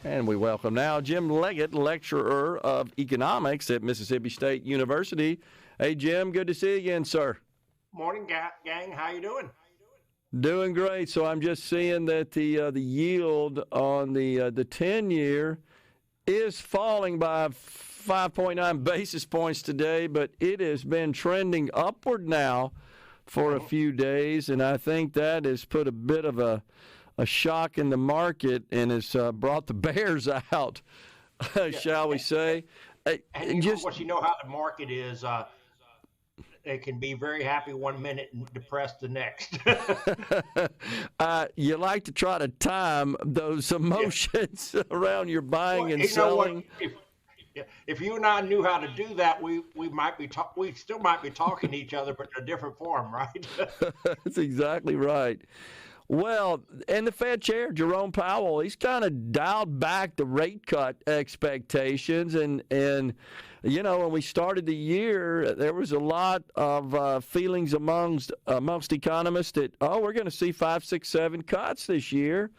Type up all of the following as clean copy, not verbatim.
And we welcome now Jim Leggette, lecturer of economics at Mississippi State University. Hey, Jim, good to see you again, sir. Morning, gang. How you doing? Doing great. So I'm just seeing that the yield on the 10-year is falling by 5.9 basis points today, but it has been trending upward now for a few days, and I think that has put a bit of a shock in the market and has brought the bears out, shall we say. And you know how the market is. It can be very happy one minute and depressed the next. You like to try to time those emotions around your buying and selling. If you and I knew how to do that, we still might be talking to each other, but in a different form, right? That's exactly right. Well, and the Fed chair, Jerome Powell, he's kind of dialed back the rate cut expectations. And when we started the year, there was a lot of feelings amongst economists that, we're going to see 5, 6, 7 cuts this year.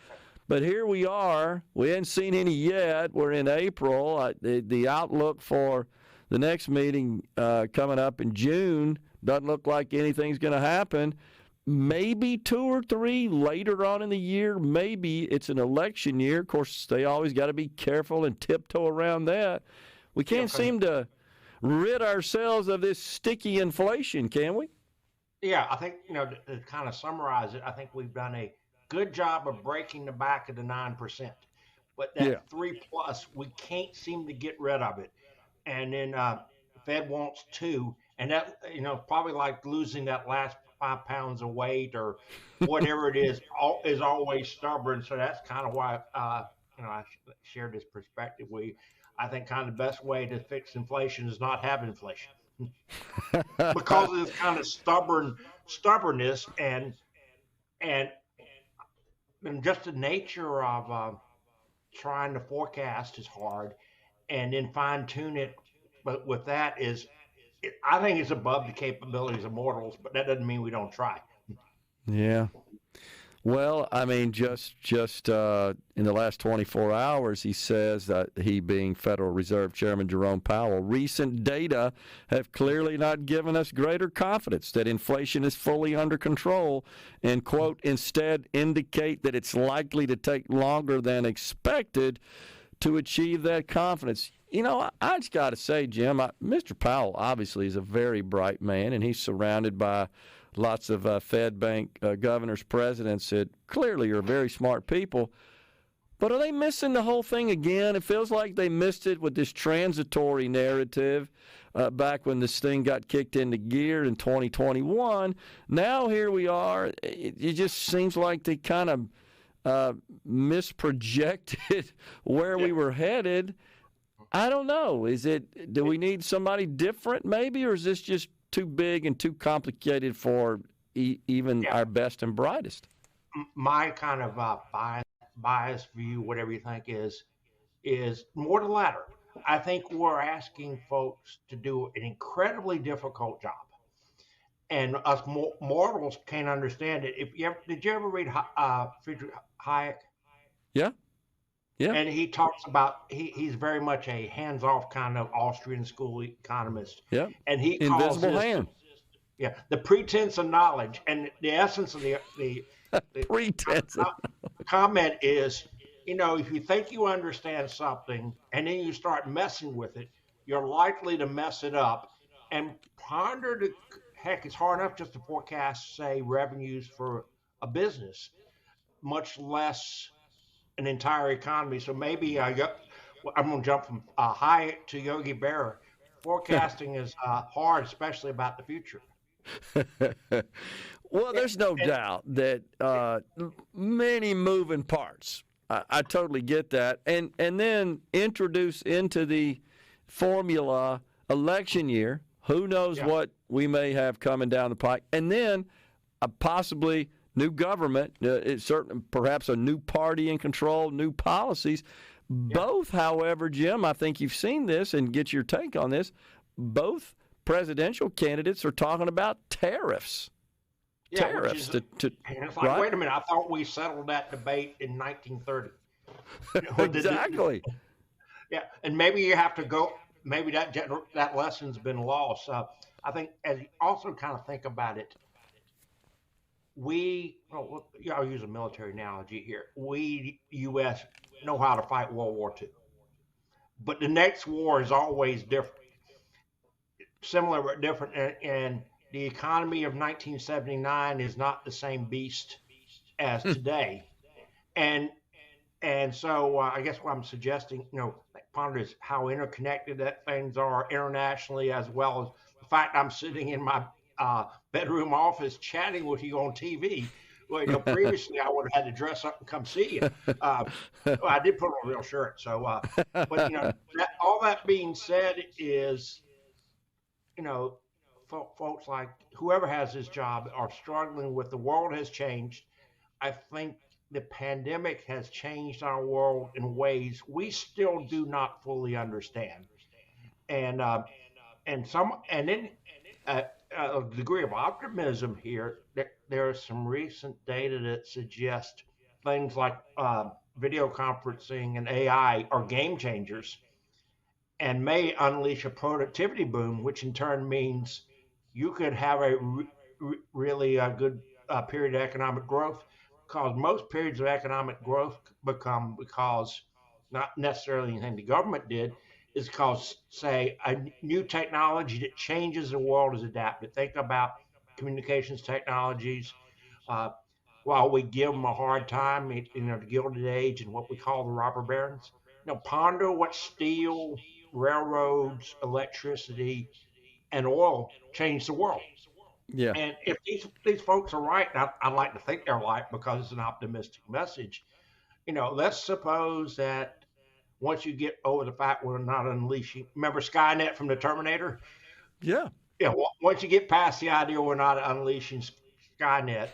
But here we are. We haven't seen any yet. We're in April. The outlook for the next meeting coming up in June doesn't look like anything's going to happen. Maybe 2 or 3 later on in the year. Maybe it's an election year. Of course, they always got to be careful and tiptoe around that. We can't seem to rid ourselves of this sticky inflation, can we? Yeah, I think, to kind of summarize it, I think we've done a good job of breaking the back of the 9%. But that 3 plus, we can't seem to get rid of it. And then Fed wants 2. And that, probably like losing that last 5 pounds of weight or whatever it is always stubborn. So that's kind of why I share this perspective. I think kind of the best way to fix inflation is not have inflation because of this kind of stubbornness and just the nature of trying to forecast is hard and then fine tune it. But with that I think it's above the capabilities of mortals, but that doesn't mean we don't try. Yeah. Well, I mean, just in the last 24 hours, he says that he being Federal Reserve Chairman Jerome Powell, recent data have clearly not given us greater confidence that inflation is fully under control and, quote, instead indicate that it's likely to take longer than expected to achieve that confidence. I just got to say, Jim, Mr. Powell obviously is a very bright man, and he's surrounded by lots of Fed bank governors, presidents that clearly are very smart people. But are they missing the whole thing again? It feels like they missed it with this transitory narrative back when this thing got kicked into gear in 2021. Now here we are. It just seems like they kind of misprojected where we were headed. I don't know. Do we need somebody different maybe, or is this just too big and too complicated for even our best and brightest? My kind of bias view, whatever you think, is more the latter. I think we're asking folks to do an incredibly difficult job, and us mortals can't understand it. Did you ever read Friedrich Hayek? Yeah. Yeah. And he talks about he's very much a hands-off kind of Austrian school economist. Yeah. And he calls invisible hand. Yeah, the pretense of knowledge, and the essence of the pretense. Comment is, if you think you understand something and then you start messing with it, you're likely to mess it up. And it's hard enough just to forecast, say, revenues for a business, much less an entire economy. So maybe I'm going to jump from Hayek to Yogi Berra. Forecasting is hard, especially about the future. Well, there's no doubt that many moving parts. I totally get that. And then introduce into the formula election year. Who knows what we may have coming down the pike. And then possibly new government, it's certainly perhaps a new party in control, new policies. Both, however, Jim, I think you've seen this and get your take on this. Both presidential candidates are talking about tariffs. And it's like, wait a minute, I thought we settled that debate in 1930. Exactly. Yeah, and maybe you have to go. Maybe that lesson's been lost. I think as you also kind of think about it, I'll use a military analogy here. We U.S. know how to fight World War II, but the next war is always different, similar but different, and the economy of 1979 is not the same beast as today, and so I guess what I'm suggesting, like ponder is how interconnected that things are internationally, as well as the fact I'm sitting in my bedroom office chatting with you on TV. Well, previously I would have had to dress up and come see you. Well, I did put on a real shirt. So, but all that being said is, you know, folks like whoever has this job are struggling with the world has changed. I think the pandemic has changed our world in ways we still do not fully understand, and then uh, a degree of optimism here. There is some recent data that suggests things like video conferencing and AI are game changers and may unleash a productivity boom, which in turn means you could have a really good period of economic growth. Because most periods of economic growth become because not necessarily anything the government did, is because, say, a new technology that changes the world is adapted. Think about communications technologies. Uh, while we give them a hard time, the Gilded Age and what we call the robber barons, ponder what steel, railroads, electricity, and oil changed the world. Yeah. And if these folks are right, I'd like to think they're right because it's an optimistic message. Let's suppose that once you get over the fact we're not unleashing, remember Skynet from the Terminator? Yeah. Yeah. Once you get past the idea we're not unleashing Skynet,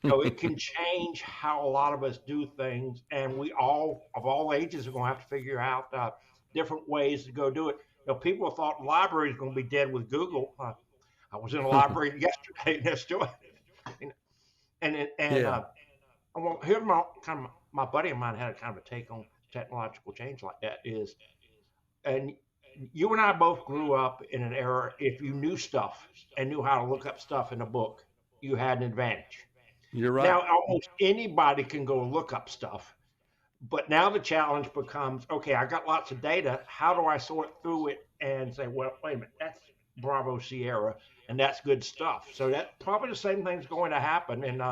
it can change how a lot of us do things, and we all of all ages are going to have to figure out different ways to go do it. People thought libraries going to be dead with Google. I was in a library yesterday next to it, and Yeah. well, here's my buddy of mine had a kind of a take on technological change like that is, and you and I both grew up in an era if you knew stuff and knew how to look up stuff in a book, you had an advantage. You're right. Now almost anybody can go look up stuff, but now the challenge becomes, okay, I got lots of data. How do I sort through it and say, well, wait a minute, that's Bravo Sierra, and that's good stuff. So that probably the same thing's going to happen, and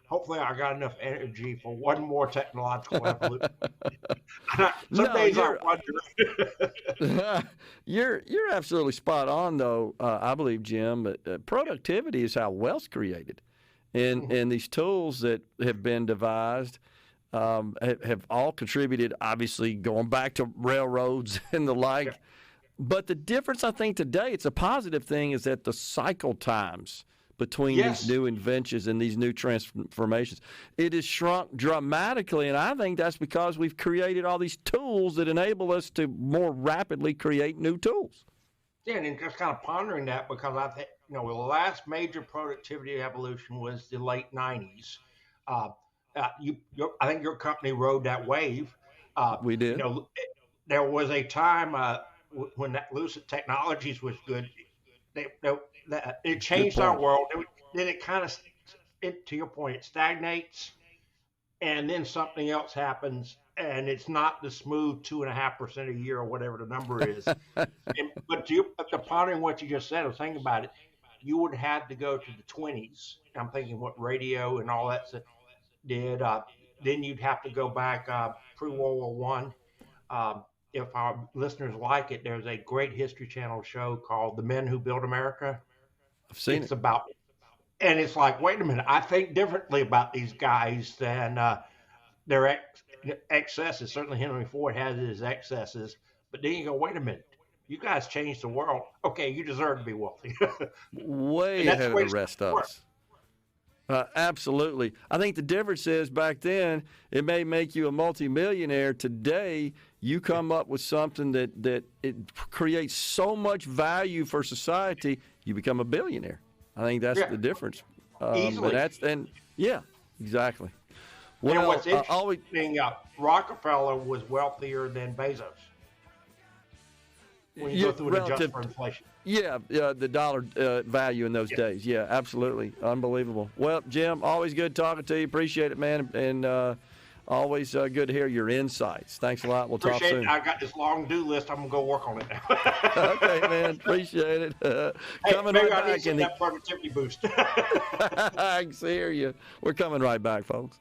hopefully I got enough energy for one more technological evolution. Some days I wonder. You're absolutely spot on, though. I believe, Jim. Productivity is how wealth's created, and these tools that have been devised have all contributed. Obviously, going back to railroads and the like. Yeah. But the difference, I think, today, it's a positive thing, is that the cycle times between these new inventions and these new transformations, it has shrunk dramatically. And I think that's because we've created all these tools that enable us to more rapidly create new tools. Yeah, and just kind of pondering that, because I think, the last major productivity evolution was the late 90s. I think your company rode that wave. We did. There was a time when that Lucid Technologies was good. It changed our world. Then it kind of, to your point, it stagnates, and then something else happens, and it's not the smooth 2.5% a year or whatever the number is. But to pondering what you just said, I was thinking about it. You would have to go to the 20s. I'm thinking what radio and all that did. Then you'd have to go back pre-World War One. If our listeners like it, there's a great History Channel show called The Men Who Built America. I've seen it. And it's like, wait a minute, I think differently about these guys than their excesses. Certainly Henry Ford has his excesses, but then you go, wait a minute, you guys changed the world. Okay, you deserve to be wealthy. Way ahead of the rest of us. Absolutely. I think the difference is back then it may make you a multimillionaire. Today you come up with something that it creates so much value for society, you become a billionaire. I think that's the difference. Easily. Yeah, exactly. Well, and what's interesting, Rockefeller was wealthier than Bezos when you go through an adjustment for inflation. Yeah, the dollar value in those days. Yeah, absolutely. Unbelievable. Well, Jim, always good talking to you. Appreciate it, man. And always good to hear your insights. Thanks a lot. We'll talk soon. I got this long do list. I'm going to go work on it now. Okay, man. Appreciate it. Coming maybe right I need back some that productivity boost. I can hear you. We're coming right back, folks.